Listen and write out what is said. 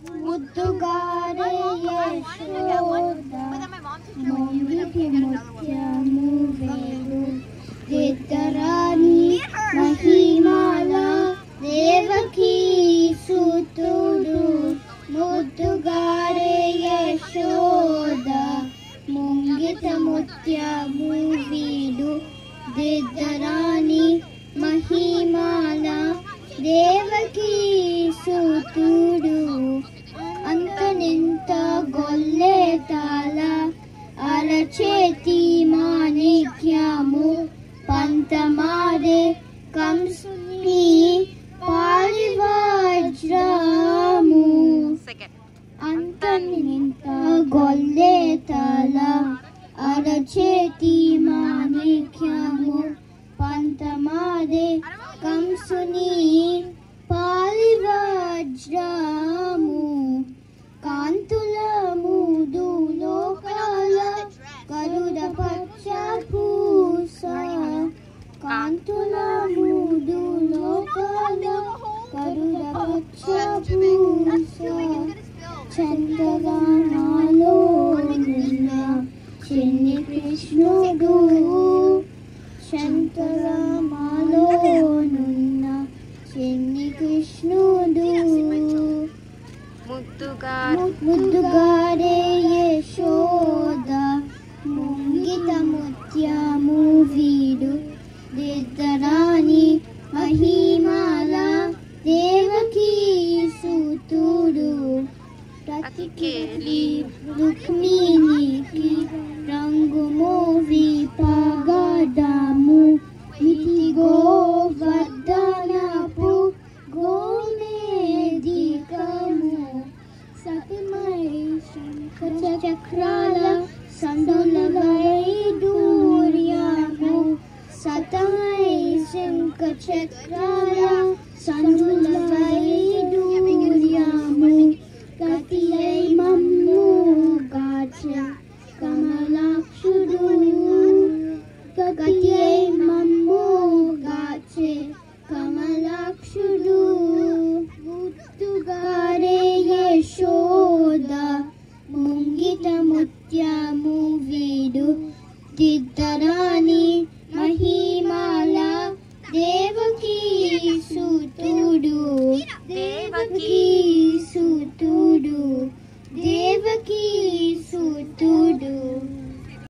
ముద్దుగారే యశోద ముంగిటి ముత్యము వేలు దిద్దరాని మహిమాల దేవకీ సుతుడు ముద్దుగారే యశోద ముంగిట ముత్యము వీడు దిద్దరాని మహిమాల దేవకీ సుతుడు అంతనింత గొల్లె తాళ అరచేతి మాణిక్యము పంతమారే కంసుని పారివజ్రము అంతనింత గొల్లె తాళ అరచేతి మాణిక్యము పంతమారే కంసుని పారివజ్రము కాంతుల మూడు లోకాల గరుడ పచ్చ పూస కాంతుల మూడు లోకాల గరుడ పచ్చ పూస చంద్రగా నాలో నిన్న చిన్ని కృష్ణుడు చంద్రమాలో నున్న చిన్ని కృష్ణుడు ముద్దుగారే యశోద ముంగిట ముత్యము వీడు దిద్దరాని మహిమాల దేవకీ సుతుడు ప్రతికేలి రుక్మిణి